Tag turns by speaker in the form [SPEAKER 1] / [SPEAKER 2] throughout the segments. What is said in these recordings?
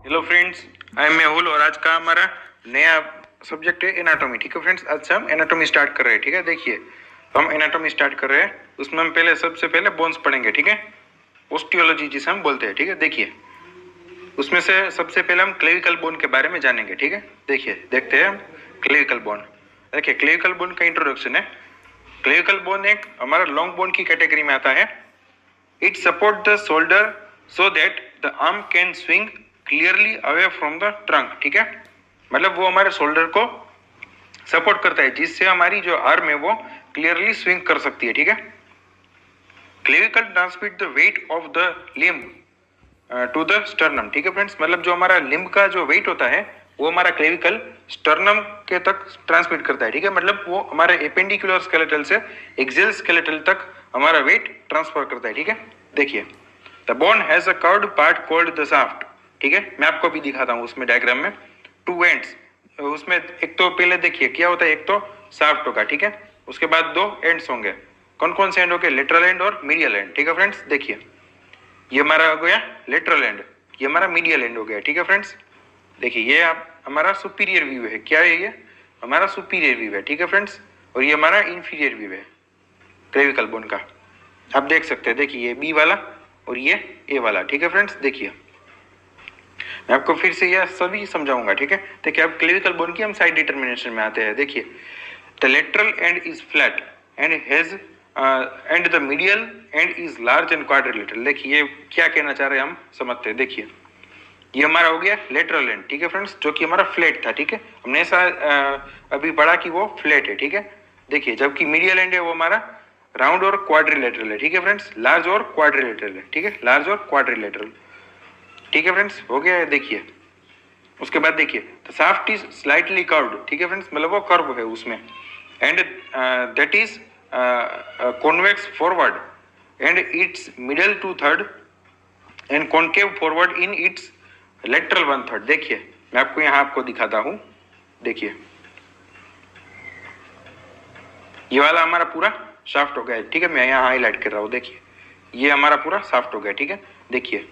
[SPEAKER 1] Hello friends, I am Mehul और आज का हमारा नया सब्जेक्ट है एनाटॉमी। ठीक है फ्रेंड्स, आज से हम एनाटॉमी स्टार्ट कर रहे हैं। ठीक है, देखिए हम एनाटॉमी स्टार्ट कर रहे हैं। उसमें हम सबसे पहले बोन्स पढ़ेंगे। ठीक है, ओस्टियोलॉजी जिसे हम बोलते हैं। ठीक है, देखिए उसमें से सबसे पहले हम क्लेविकल बोन के बारे में जानेंगे। ठीक है, देखिए देखते हैं हम क्लेविकल बोन। देखिए क्लेविकल बोन का इंट्रोडक्शन है। क्लेविकल बोन एक हमारा लॉन्ग बोन की कैटेगरी में आता है। It support the shoulder so that the arm can swing clearly away from the trunk. ठीक है, मतलब वो हमारे शोल्डर को सपोर्ट करता है जिससे हमारी जो आर्म है वो क्लियरली स्विंग कर सकती है। ठीक है, clavicle transmit the weight of the limb to the sternum. ठीक है फ्रेंड्स, मतलब जो हमारा लिम्ब का जो वेट होता है वो हमारा क्लेविकल स्टर्नम के तक ट्रांसमिट करता है। ठीक है, मतलब वो हमारे एपेंडिकुलर स्केलेटल से एक्सियल स्केलेटल तक हमारा वेट ट्रांसफर करता है। ठीक है, देखिए the bone has a curved part called the shaft. ठीक है, मैं आपको भी दिखाता हूँ उसमें डायग्राम में। टू एंड्स, उसमें एक तो पहले देखिए क्या होता है, एक तो शाफ्ट होगा। ठीक है, उसके बाद दो एंड्स होंगे। कौन कौन से एंड होंगे? लेटरल एंड और मीडियल एंड। ठीक है फ्रेंड्स, देखिए ये हमारा हो गया लेटरल एंड, ये हमारा मीडियल एंड हो गया। ठीक है फ्रेंड्स, देखिए ये आप हमारा सुपीरियर व्यू है। क्या है ये? हमारा सुपीरियर व्यू है। ठीक है फ्रेंड्स, और ये हमारा इंफीरियर व्यू है क्लेविकल बोन का। आप देख सकते हैं, देखिए ये बी वाला और ये ए वाला। ठीक है फ्रेंड्स, देखिए मैं आपको फिर से यह सभी समझाऊंगा। ठीक है, देखिए अब क्लेविकल बोन की हम साइड डिटर्मिनेशन में आते हैं। देखिए the lateral and is flat and has and the medial and is large and quadrilateral. देखिए ये क्या कहना चाह रहे हैं हम समझते हैं। देखिए ये हमारा हो गया लेटरल एंड। ठीक है फ्रेंड्स, जो कि हमारा फ्लैट था। ठीक है, हमने ऐसा अभी पढ़ा कि वो फ्लैट है। ठीक है, देखिए जबकि मीडियल एंड है वो हमारा राउंड और क्वाड्रिलेटरल है। ठीक है फ्रेंड्स, लार्ज और क्वाड्रिलेटरल है। ठीक है, लार्ज और क्वाड्रिलेटरल। ठीक है फ्रेंड्स, हो गया है। देखिए उसके बाद देखिए the shaft is slightly curved. ठीक है फ्रेंड्स, मतलब वो कर्व है उसमें। And that is convex forward and its middle two third and concave forward in its lateral one third. देखिए मैं आपको यहाँ आपको दिखाता हूँ। देखिए ये वाला हमारा पूरा शाफ्ट हो गया। ठीक है, मैं यहाँ हाईलाइट कर रहा हूँ। देखिए ये हमारा पूरा शाफ्ट हो गया। ठीक है, देखिए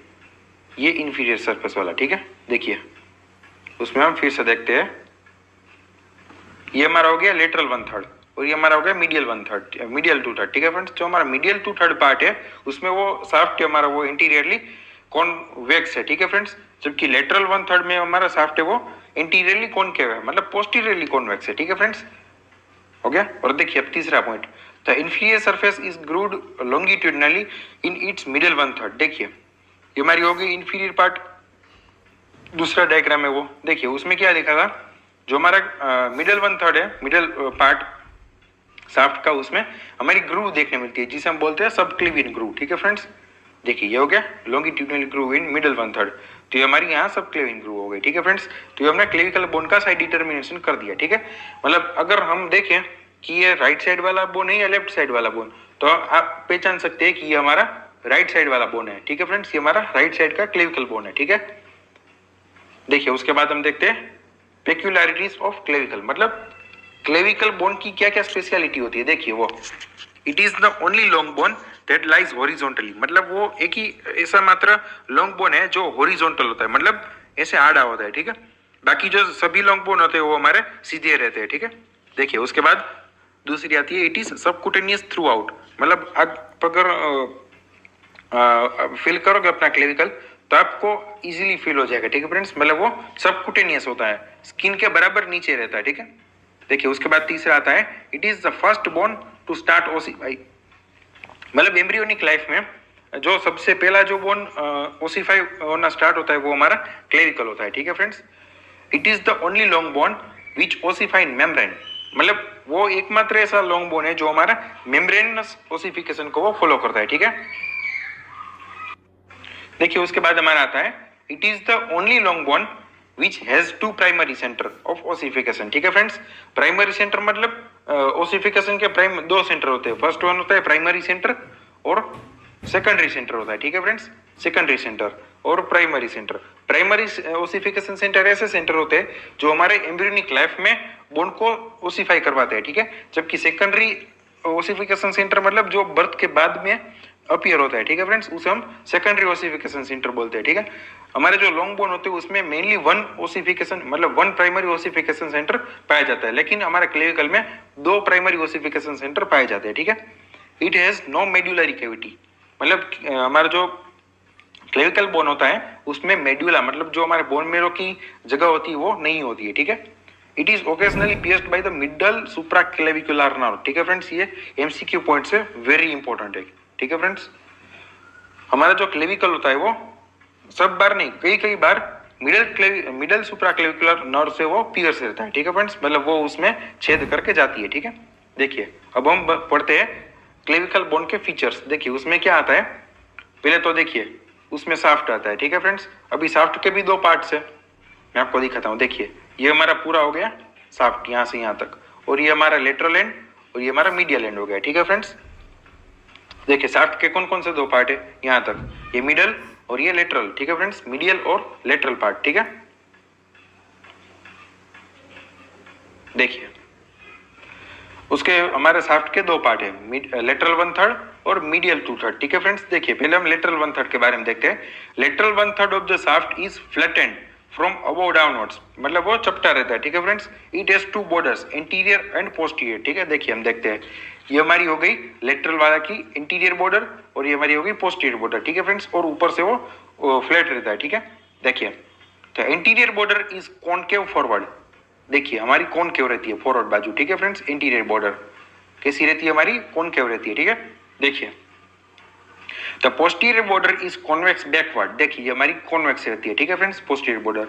[SPEAKER 1] ये इंफीरियर सरफेस वाला। ठीक है, देखिए उसमें हम फिर से देखते हैं। ये हमारा हो गया लेटरल वन थर्ड और ये हमारा हो गया medial one third, medial two third. ठीक है फ्रेंड्स, जो हमारा मीडियल टू थर्ड पार्ट है उसमें वो शाफ्ट है हमारा वो इंटीरियरली कॉन्वेक्स है। ठीक है फ्रेंड्स, जबकि लेटरल वन थर्ड में हमारा शाफ्ट है वो इंटीरियरली कॉनकेव है, मतलब पोस्टीरियरली कॉन्वेक्स है। ठीक है फ्रेंड्स, हो गया। और देखिए अब तीसरा point, the inferior surface is grooved longitudinally in its middle one third. देखिए ये हमारी हो गई इंफीरियर पार्ट। दूसरा डायग्राम है वो देखिए, उसमें क्या लिखा था, जो हमारा मिडिल वन थर्ड है, मिडिल पार्ट शाफ्ट का, उसमें हमारी ग्रूव देखने मिलती है जिसे हम बोलते हैं सब क्लीविन ग्रूव। ठीक है फ्रेंड्स, देखिए ये हो गया longitudinal groove in middle one third, तो ये हमारी यहाँ सब क्लीविन ग्रूव हो गई। ठीक है फ्रेंड्स, तो ये हमने क्लेविकल बोन का साइड डिटर्मिनेशन कर दिया। ठीक है, मतलब अगर हम देखें कि ये राइट साइड वाला बोन है या लेफ्ट साइड वाला बोन, तो आप पहचान सकते हैं कि ये हमारा राइट साइड वाला बोन है। ठीक है फ्रेंड्स, ये हमारा राइट साइड का क्लेविकल बोन है। ठीक है, देखिए उसके बाद हम देखते हैं पेक्यूलरिटीज ऑफ क्लेविकल, मतलब क्लेविकल बोन की क्या क्या स्पेशलिटी होती है। देखिए वो it is the only long bone that lies horizontally, मतलब वो एक ही ऐसा मात्र लॉन्ग बोन है जो हॉरिजॉन्टल होता है, मतलब ऐसे आड़ा होता है। ठीक है, बाकी जो सभी लॉन्ग बोन होते हैं वो हमारे सीधे रहते हैं। ठीक है, देखिए उसके बाद दूसरी आती है it is subcutaneous through out, मतलब आप अगर फील करोगे अपना क्लेविकल तो आपको इजीली फील हो जाएगा। ठीक है फ्रेंड्स, मतलब वो सबकुटेनियस होता है, स्किन के बराबर नीचे रहता है। ठीक है, देखिए उसके बाद तीसरा आता है it is the first bone to start ossify, मतलब एम्ब्रियोनिक लाइफ में जो सबसे पहला जो बोन ओसीफाई होना स्टार्ट होता है वो हमारा क्लेविकल होता है। ठीक है friends, it is the only long bone which ossify in membrane, मतलब वो एकमात्र ऐसा लॉन्ग बोन है जो हमारा मेम्ब्रेनस ओसिफिकेशन को वो फॉलो करता है। ठीक है, देखिए उसके बाद हमारा आता है it is the only long bone which has two primary centre of ossification. ठीक है फ्रेंड्स, प्राइमरी सेंटर मतलब ओसिफिकेशन के प्राइम दो सेंटर होते हैं। फर्स्ट वन होता है प्राइमरी सेंटर और सेकेंडरी सेंटर होता है। ठीक है फ्रेंड्स, सेकेंडरी सेंटर और primary centre. Primary ossification centre ऐसे सेंटर होते हैं जो हमारे एम्ब्रियोनिक लाइफ में बोन को ओसिफाई करवाते हैं। ठीक है, जबकि सेकेंडरी ओसिफिकेशन सेंटर मतलब जो बर्थ के बाद में अपीयर होता है। ठीक है फ्रेंड्स, उसे हम सेकेंडरी ओसिफिकेशन सेंटर बोलते हैं। ठीक है, हमारे जो लॉन्ग बोन होते हैं उसमें मेनली वन ओसिफिकेशन मतलब वन प्राइमरी ओसिफिकेशन सेंटर पाया जाता है, लेकिन हमारे क्लेविकल में दो प्राइमरी ओसिफिकेशन सेंटर पाए जाते हैं, ठीक है। It has no medullary cavity, मतलब हमारा जो क्लेविकल बोन होता है उसमें मेड्यूला मतलब जो हमारे बोन मेरो की जगह होती है वो नहीं होती है, ठीक है। It is occasionally pierced by the middle supra clavicular nerve, ठीक है फ्रेंड्स, ये एमसीक्यू पॉइंट से वेरी इंपॉर्टेंट है, ठीक है फ्रेंड्स। हमारा जो क्लेविकल होता है वो सब बार नहीं, कई कई बार मिडल सुप्रा क्लेविकुलर नर्व से वो पियर्स रहता है, ठीक है फ्रेंड्स, मतलब वो उसमें छेद करके जाती है, ठीक है। देखिए अब हम पढ़ते हैं क्लेविकल बोन के फीचर्स। देखिए उसमें क्या आता है, पहले तो देखिए उसमें शाफ्ट आता है, ठीक है फ्रेंड्स। अभी शाफ्ट के भी दो पार्ट्स है, मैं आपको दिखाता हूँ। देखिए ये हमारा पूरा हो गया शाफ्ट यहाँ से यहाँ तक, और ये हमारा लेटरल एंड और ये हमारा मीडियल एंड हो गया, ठीक है फ्रेंड्स। देखिए शाफ्ट के कौन कौन से दो पार्ट है यहाँ तक, ये मिडल और ये लेटरल, ठीक है फ्रेंड्स, मीडियल और लेटरल पार्ट, ठीक है। देखिए उसके हमारे शाफ्ट के दो पार्ट है, लेटरल 1/3 और मीडियल 2/3, ठीक है फ्रेंड्स। देखिए पहले हम लेटरल 1/3 के बारे में देखते हैं। Lateral 1/3 of the shaft is flattened from above downwards, मतलब वो चपटा रहता है, ठीक है friends. It has two borders interior and posterior, ठीक है। देखिए हम देखते हैं, ये हमारी हो गई लेटरल वाला की इंटीरियर बॉर्डर और ये हमारी हो गई पोस्टीरियर बॉर्डर, ठीक है फ्रेंड्स, और ऊपर से वो फ्लैट रहता है, ठीक है। देखिए तो interior border is concave forward, देखिए हमारी कॉनकेव रहती है फॉरवर्ड बाजू, ठीक है फ्रेंड्स। इंटीरियर बॉर्डर कैसी रहती है हमारी, कॉनकेव रहती है, ठीक है। देखिए the posterior border is convex backward, देखिए ये हमारी कॉन्वेक्स रहती है, ठीक है friends, posterior border.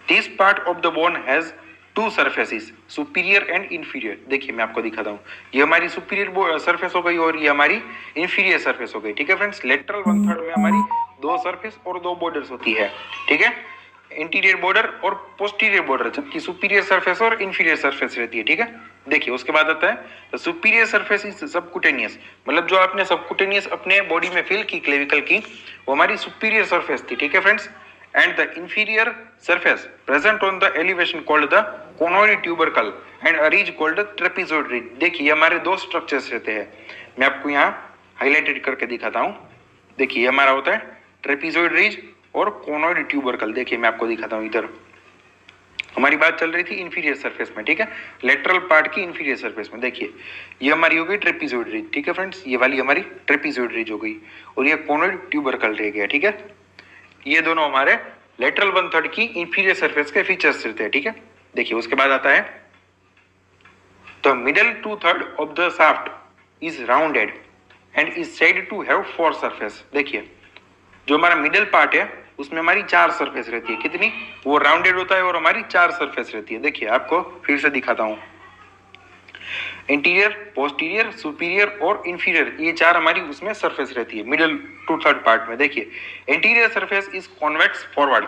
[SPEAKER 1] This part of the bone has to surfaces, superior and inferior. देखिए मैं आपको दिखाता हूँ, ये हमारी सुपीरियर सरफेस हो गई और ये हमारी इंफीरियर सरफेस हो गई, ठीक है फ्रेंड्स। लेटरल 1/3 में हमारी दो सरफेस और दो बॉर्डर्स होती है, ठीक है, इंटीरियर बॉर्डर और पोस्टीरियर बॉर्डर, जबकि सुपीरियर सरफेस और इंफीरियर सरफेस रहती है, ठीक है। देखिए उसके बाद आता है सुपीरियर सरफेस इज सबकुटेनियस, मतलब जो आपने सबकुटेनियस अपने बॉडी में फील की क्लेविकल की वो हमारी सुपीरियर सरफेस थी, ठीक है friends. And the inferior surface present on the elevation called the conoid tubercle and a ridge called trapezoid ridge. देखिए हमारे दो स्ट्रक्चर्स रहते हैं, मैं आपको यहाँ हाईलाइटेड करके दिखाता हूँ। देखिए हमारा होता है ट्रेपेजॉइड रिज और कोनोइड ट्यूबरकल। देखिए मैं आपको दिखाता हूँ, इधर हमारी बात चल रही थी इंफीरियर सरफेस में, ठीक है, लेटरल पार्ट की इंफीरियर सरफेस में। देखिए ये हमारी हो गई ट्रेपेजॉइड रिज, ठीक है फ्रेंड्स, ये वाली हमारी ट्रेपेजॉइड रिज हो गई और ये कोनोइड ट्यूबरकल रह गया, ठीक है। ये दोनों हमारे लेटरल 1/3 की इंफीरियर सरफेस के फीचर्स रहते हैं, ठीक है। देखिए उसके बाद आता है the middle 2/3 of the shaft is rounded and is said to have 4 surface. देखिए जो हमारा मिडल पार्ट है उसमें हमारी 4 सरफेस रहती है, कितनी, वो राउंडेड होता है और हमारी 4 सरफेस रहती है। देखिए आपको फिर से दिखाता हूं, इंटीरियर, पोस्टीरियर, सुपीरियर और इंफीरियर, ये 4 हमारी उसमें सरफेस रहती है मिडल 2/3 पार्ट में। देखिए interior surface is convex forward,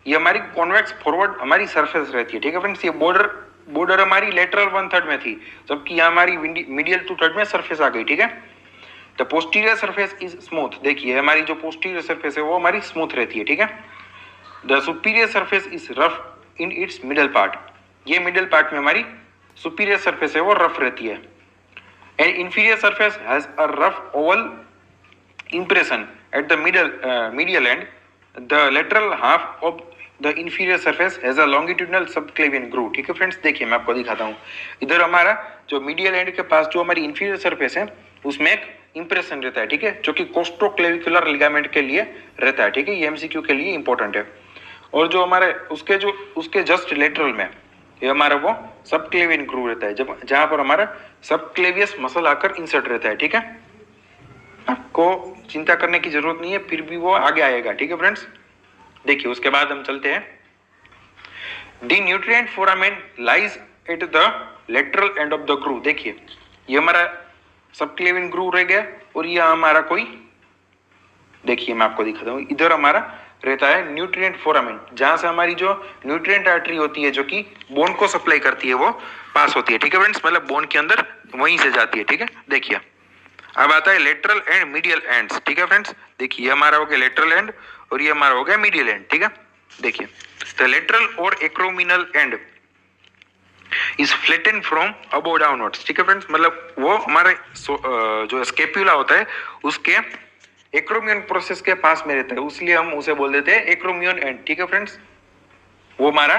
[SPEAKER 1] ये हमारी कॉन्वेक्स फॉरवर्ड हमारी सरफेस रहती है, ठीक है फ्रेंड्स। ये बॉर्डर हमारी लेटरल 1/3 में थी, जबकि यहाँ हमारी मीडियल 2/3 में सरफेस आ गई, ठीक है। The posterior surface is smooth, देखिए हमारी जो पोस्टीरियर सरफेस है वो हमारी स्मूथ रहती है, ठीक है। The superior surface is rough in its middle part, ये मिडल पार्ट में हमारी सुपीरियर सरफेस है वो रफ रहती है। And inferior surface has a rough Oval impression eight the medial and, the lateral half of the inferior surface has a longitudinal subclavian groove, ठीक है friends. देखिए मैं आपको दिखाता हूँ, इधर हमारा जो मीडियल एंड के पास जो हमारी इंफीरियर सरफेस है उसमें एक इंप्रेशन रहता है, ठीक है, जो कि कोस्टोक्लेविकुलर लिगामेंट के लिए रहता है, ठीक है, ये एमसीक्यू के लिए इंपॉर्टेंट है। और जो हमारे उसके जस्ट लेटरल में ये हमारा वो सबक्लेवियन ग्रूव रहता है, जब जहां पर हमारा सबक्लेवियस मसल आकर इंसर्ट रहता है, ठीक है। आपको चिंता करने की जरूरत नहीं है, फिर भी वो आगे आएगा, ठीक है फ्रेंड्स। देखिए उसके बाद हम चलते हैं, the nutrient foramen lies at the lateral end of the groove. देखिए ये हमारा सबक्लेवियन ग्रूव रह गया और ये हमारा कोई, देखिए मैं आपको दिखाता हूँ, इधर हमारा रहता है न्यूट्रिएंट फोरामेन, जहां से हमारी जो न्यूट्रिएंट आर्टरी होती है जो कि बोन को सप्लाई करती है वो पास होती है, ठीक है फ्रेंड्स, मतलब बोन के अंदर वहीं से जाती है, ठीक है। देखिए अब आता है लेटरल एंड मीडियल एंड्स, ठीक है फ्रेंड्स। देखिए ये हमारा हो गया लेटरल एंड और ये हमारा हो गया मीडियल एंड, ठीक है। देखिए द लेटरल और acromial end is flatten from above downwards, ठीक है फ्रेंड्स, मतलब वो हमारे जो स्केप्यूला होता है उसके एक्रोमियन प्रोसेस के पास में रहता है, इसलिए हम उसे बोल देते हैं एक्रोमियन एंड। ठीक है फ्रेंड्स, वो हमारा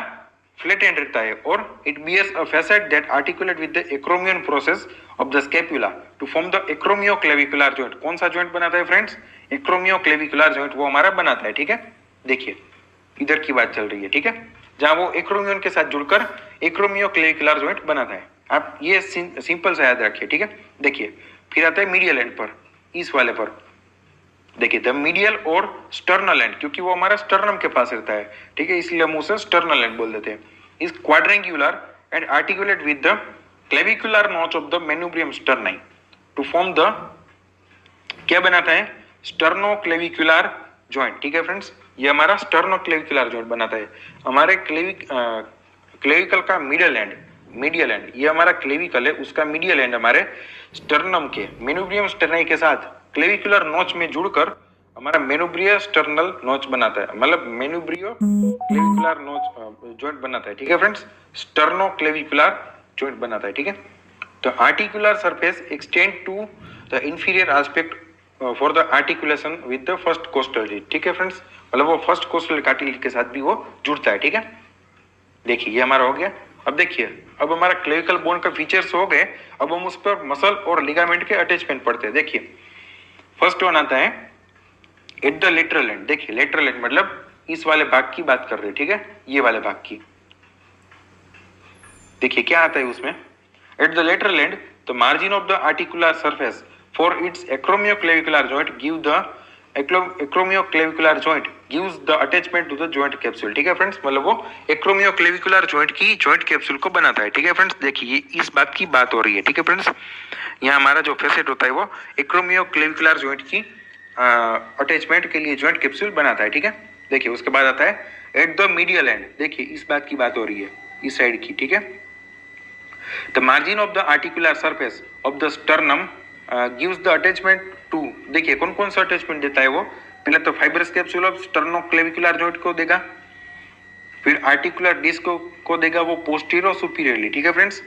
[SPEAKER 1] फ्लैट एंड रहता है और it bears a facet that articulate with the acromion process of the scapula to form the acromioclavicular joint. कौन सा जॉइंट बनाता है फ्रेंड्स? एक्रोमियोक्लेविकुलर जॉइंट वो हमारा बनाता है। ठीक है, देखिए इधर की बात चल रही है। ठीक है, जहां वो एक्रोमियन के साथ जुड़कर एक्रोमियोक्लेविकुलर जॉइंट बनाता है। आप ये सिंपल सा याद रखिए। ठीक है, देखिए फिर आता है मीडियल एंड पर, इस वाले पर देखिए द मीडियल और स्टर्नल एंड, क्योंकि वो हमारा स्टर्नम के पास रहता है। ठीक है, इसलिए हम उसे स्टर्नल एंड बोल देते हैं। इस quadrangular end articulate with the clavicular notch of the manubrium sterni to form the, क्या बनाता है? Sternoclavicular joint. ठीक है फ्रेंड्स, ये हमारा स्टर्नोक्लेविकुलर जॉइंट बनाता है। हमारे क्लेविकल का मिडल एंड, मीडियल एंड, ये हमारा क्लेविकल है, उसका मीडियल एंड हमारे स्टर्नम के मेनुब्रियम स्टर्नाई के साथ क्लेविकुलर नोच में जुड़कर हमारा मेनुब्रियो स्टर्नल नोच बनाता है, मतलब मेनुब्रियो क्लेविकुलर नोच जॉइंट बनाता है। ठीक है फ्रेंड्स, स्टर्नो क्लेविकुलर जॉइंट बनाता है। ठीक है, तो articular surface extend to the inferior aspect for the articulation with the first costal ridge. ठीक है फ्रेंड्स, मतलब वो फर्स्ट कोस्टल कार्टिलेज के साथ भी वो जुड़ता है। ठीक है, देखिए ये हमारा हो गया। अब देखिए, अब हमारा क्लेविकल बोन का फीचर्स हो गए, अब हम उस पर मसल और लिगामेंट के अटैचमेंट पढ़ते हैं। देखिए फर्स्ट वन आता है एट द लेटरल एंड। देखिए लेटरल एंड मतलब इस वाले भाग की बात कर रहे हैं। ठीक है, ये वाले भाग की, देखिए क्या आता है उसमें, at the lateral end the margin of the articular surface for its acromioclavicular joint give the acromioclavicular joint gives the attachment to the joint capsule. ठीक है फ्रेंड्स, मतलब वो एक्रोमियोक्लेविकुलर जॉइंट की जॉइंट कैप्सूल को बनाता है। ठीक है फ्रेंड्स, देखिए इस बात की बात हो रही है। ठीक है फ्रेंड्स, यहाँ हमारा जो फेसेट होता है वो एक्रोमियोक्लेविकुलर जॉइंट की अटैचमेंट के लिए जॉइंट कैप्सूल बनाता है। ठीक है, देखिए उसके बाद आता है एट द मीडियल एंड। देखिए इस बात की बात हो रही है, इस साइड की। ठीक है, the margin of the articular surface of the sternum gives the attachment to. देखिए कौन कौन सा अटैचमेंट देता है वो, पहले तो fibrous capsule of sternoclavicular joint को देगा, फिर आर्टिकुलर डिस्क को देगा वो पोस्टीरियर सुपीरियरली। ठीक है फ्रेंड्स,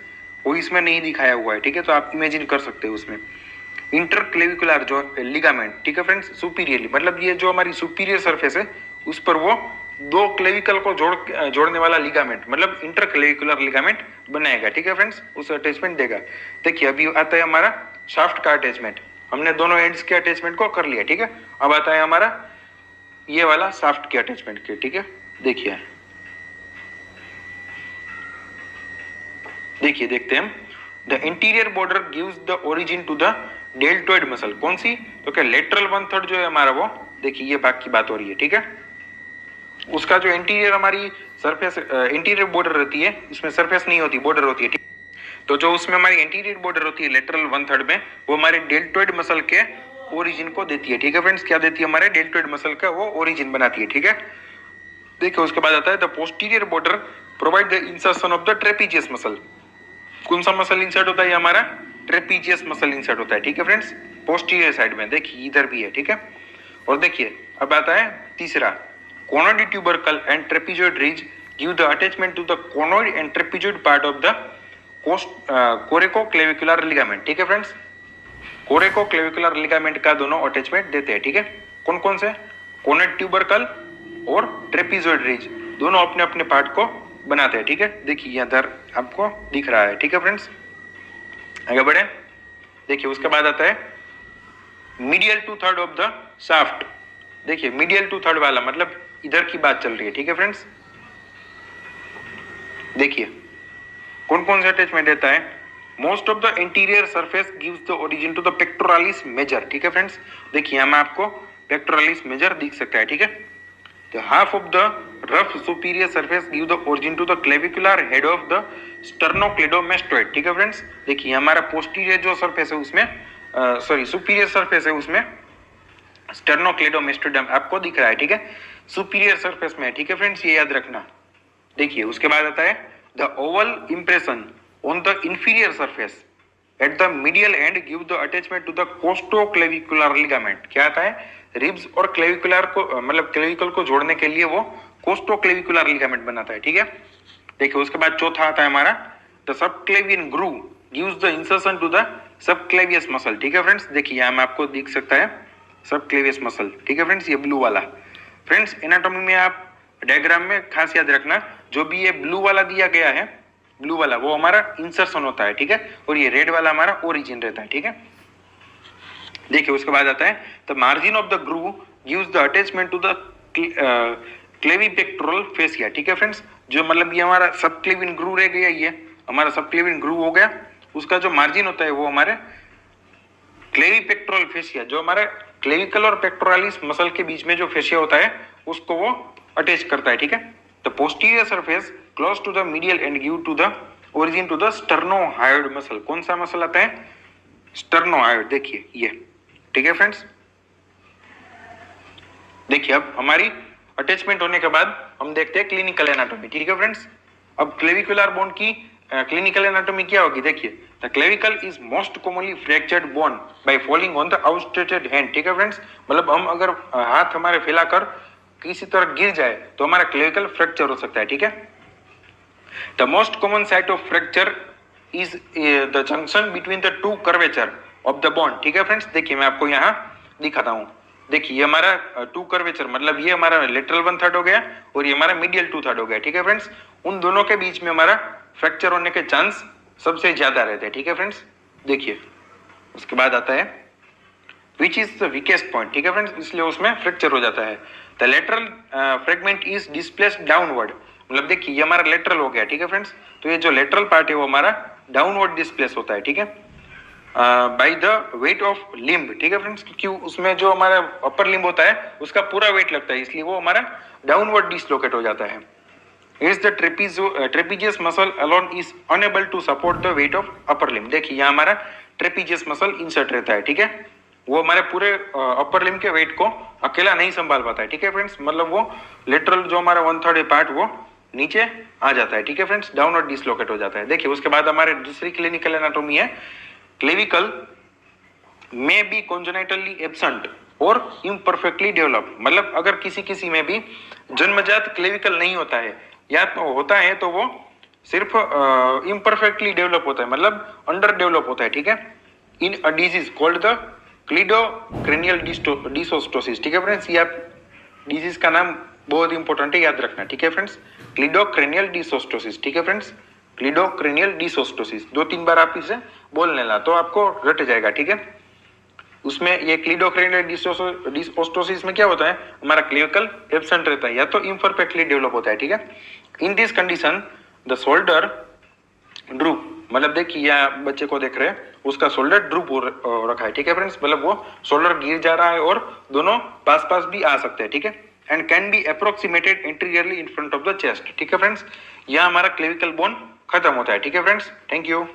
[SPEAKER 1] वो इसमें नहीं दिखाया हुआ है। ठीक है, तो आप इमेजिन कर सकते हो उसमें इंटरक्लेविकुलर जो लिगामेंट। ठीक है फ्रेंड्स, सुपीरियरली मतलब ये जो हमारी सुपीरियर सरफेस है उस पर वो दो क्लेविकल को जोड़ने वाला लिगामेंट मतलब इंटरक्लेविकुलर लिगामेंट बनाएगा। ठीक है फ्रेंड्स, उस अटैचमेंट देगा। देखिए अभी आता है हमारा शाफ्ट का अटैचमेंट, हमने दोनों एंड्स के अटैचमेंट को कर लिया। ठीक है, अब आता है हमारा ये वाला शाफ्ट के अटैचमेंट के। ठीक है, देखिए देखिए देखते हैं, the interior border gives the origin to the deltoid muscle. कौन सी? तो क्या लेटरल 1/3 जो है हमारा वो, देखिए ये भाग की बात हो रही है। ठीक है, उसका जो इंटीरियर हमारी सरफेस इंटीरियर बॉर्डर रहती है, उसमें सरफेस नहीं होती, बॉर्डर होती है। ठीक, तो जो उसमें हमारी इंटीरियर बॉर्डर होती है लेटरल 1/3 में, वो हमारे डेल्टोइड मसल के ओरिजिन को देती है। ठीक है फ्रेंड्स, क्या देती है? हमारे डेल्टोइड मसल का वो ओरिजिन बनाती है। ठीक है, देखिए उसके बाद आता है the posterior border provide the insertion of the trapezius muscle. कौन सा मसल इंसर्ट होता है? हमारा ट्रेपीजियस मसल इंसर्ट होता है। ठीक है फ्रेंड्स, पोस्टीरियर साइड में, देखिए इधर भी है। ठीक है, और देखिए अब आता है तीसरा, conoid tubercle and trapezoid ridge give the attachment to the conoid and trapezoid part of the coracoclavicular ligament. ठीक है फ्रेंड्स, कोरेकोक्लेविकुलर लिगामेंट का दोनों अटैचमेंट देते हैं। ठीक है, कौन कौन से? कोनोइड ट्यूबरकल और ट्रेपीजॉइड रिज, दोनों अपने अपने पार्ट को बनाते हैं। ठीक है, देखिए इधर आपको दिख रहा है। ठीक है फ्रेंड्स, आगे बढ़े। देखिए उसके बाद आता है मीडियल 2/3 ऑफ द शाफ्ट। देखिए मीडियल 2/3 वाला मतलब इधर की बात चल रही है। ठीक है फ्रेंड्स, देखिए कौन कौन से अटैचमेंट देता है? Most of the interior surface gives the origin to the pectoralis major. ठीक है फ्रेंड्स, देखिए यहाँ आपको पेक्टोरालिस मेजर दिख सकता है। ठीक है, the half of the rough superior surface give the origin to the clavicular head of the sternocleidomastoid। ठीक है फ्रेंड्स, देखिए हमारा पोस्टीरियर जो सरफेस है उसमें सुपीरियर सरफेस है उसमें स्टर्नोक्लेडोमेस्टोइड आपको दिख रहा है। ठीक है, सुपीरियर सरफेस में। ठीक है फ्रेंड्स, ये याद रखना। देखिए उसके बाद आता है the oval impression on the inferior surface at the medial end give the attachment to the costoclavicular ligament. क्या आता है? रिब्स और क्लेविकुलर को मतलब क्लेविकल को जोड़ने के लिए वो कोस्टोक्लेविकुलर लिगामेंट बनाता है। ठीक है, देखिए उसके बाद चौथा आता है हमारा the subclavian groove gives the insertion to the subclavius muscle. ठीक है फ्रेंड्स, देखिए यहाँ में आपको दिख सकता है सब क्लेवियस मसल, ठीक है फ्रेंड्स, ये ब्लू वाला। फ्रेंड्स एनाटॉमी में आप डायग्राम में खास याद रखना, जो भी ये ब्लू वाला दिया गया है, ब्लू वाला वो हमारा इंसर्शन होता है, ठीक है, और ये रेड वाला हमारा ओरिजिन रहता है, ठीक है। देखिए उसके बाद आता है the margin of the groove gives the attachment to the clavipectoral fascia, ठीक है फ्रेंड्स, जो मतलब ये हमारा सब क्लेविन ग्रूव रह गया, ये हमारा सब क्लेविन ग्रूव हो गया, उसका जो मार्जिन होता है वो हमारे क्लेविपेक्टोरल फेसिया, जो हमारे क्लेविकल और पेक्टोरालिस मसल के बीच में जो फेसिया होता है उसको वो अटैच करता है, ठीक है। The posterior surface close to the medial end give to the origin to the sternohyoid muscle. कौन सा मसल आता है? स्टर्नोहायोइड, देखिए ये, ठीक है फ्रेंड्स। देखिए अब हमारी अटैचमेंट होने के बाद हम देखते हैं क्लिनिकल एनाटॉमी, ठीक है फ्रेंड्स। अब क्लेविकुलर बोन की क्लिनिकल एनाटॉमी क्या होगी? देखिए the clavicle is most commonly fractured bone by falling on the outstretched hand, ठीक है फ्रेंड्स। मतलब हम अगर हाथ हमारे फैलाकर किसी तरह गिर जाए तो हमारा क्लेविकल फ्रैक्चर हो सकता है, ठीक है। The most common site of fracture is the junction between the two curvature of the bone, ठीक है फ्रेंड्स। देखिए मैं आपको यहाँ दिखाता हूँ, देखिए ये हमारा टू कर्वेचर, मतलब ये हमारा लेटरल 1/3 हो गया और ये हमारा मीडियल 2/3 हो गया, ठीक है फ्रेंड्स। उन दोनों के बीच में हमारा फ्रैक्चर होने के चांस सबसे ज्यादा रहते हैं, ठीक है फ्रेंड्स। देखिए उसके बाद आता है which is the weakest point, ठीक है फ्रेंड्स, इसलिए उसमें फ्रैक्चर हो जाता है। The lateral fragment is displaced downward, मतलब देखिए ये हमारा लेटरल हो गया, ठीक है फ्रेंड्स। तो ये जो लेटरल पार्ट है वो हमारा डाउनवर्ड डिस्प्लेस होता है, ठीक है, by the weight of limb, ठीक है फ्रेंड्स, क्योंकि उसमें जो हमारा अपर लिम्ब होता है उसका पूरा वेट लगता है, इसलिए वो हमारा डाउनवर्ड डिसलोकेट हो जाता है। Is the trapezius muscle alone is unable to support the weight of upper limb. देखिए यहाँ हमारा ट्रेपीजियस मसल इंसर्ट रहता है, ठीक है, वो हमारे पूरे अपर लिम्ब के वेट को अकेला नहीं संभाल पाता है, ठीक है फ्रेंड्स। मतलब वो लेटरल जो हमारा 1/3 पार्ट वो नीचे आ जाता है, ठीक है फ्रेंड्स, डाउनवर्ड डिसलोकेट हो जाता है। देखिए उसके बाद हमारे दूसरी क्लिनिकल एनाटॉमी है क्लेविकल मे बी कॉन्जेनिटली एब्सेंट और इम्परफेक्टली डेवलप, मतलब अगर किसी में भी जन्मजात क्लेविकल नहीं होता है या तो होता है तो वो सिर्फ इम्परफेक्टली डेवलप होता है, मतलब अंडर डेवलप होता है, ठीक है, in a disease called the cleidocranial dysostosis, ठीक है फ्रेंड्स। ये आप डिजीज का नाम बहुत इंपॉर्टेंट है, याद रखना, ठीक है फ्रेंड्स, क्लिडोक्रेनियल डिसोस्टोसिस, ठीक है फ्रेंड्स, क्लिडोक्रेनियल डिसोस्टोसिस 2-3 बार आप इसे बोल लेना तो आपको रट जाएगा, ठीक है। उसमें ये क्लिडोक्रेनियल डिसोस्टोसिस में क्या होता है, हमारा क्लेविकल एब्सेंट रहता है या तो इम्परफेक्टली डेवलप होता है, ठीक है। In this condition the shoulder drupe, मतलब देखिए यहाँ बच्चे को देख रहे हैं, उसका शोल्डर ड्रूप हो रखा है, ठीक है फ्रेंड्स, मतलब वो शोल्डर गिर जा रहा है और दोनों पास पास भी आ सकते हैं, ठीक है, and can be approximated interiorly in front of the chest, ठीक है फ्रेंड्स। यहाँ हमारा क्लेविकल बोन खत्म होता है, ठीक है फ्रेंड्स। Thank you.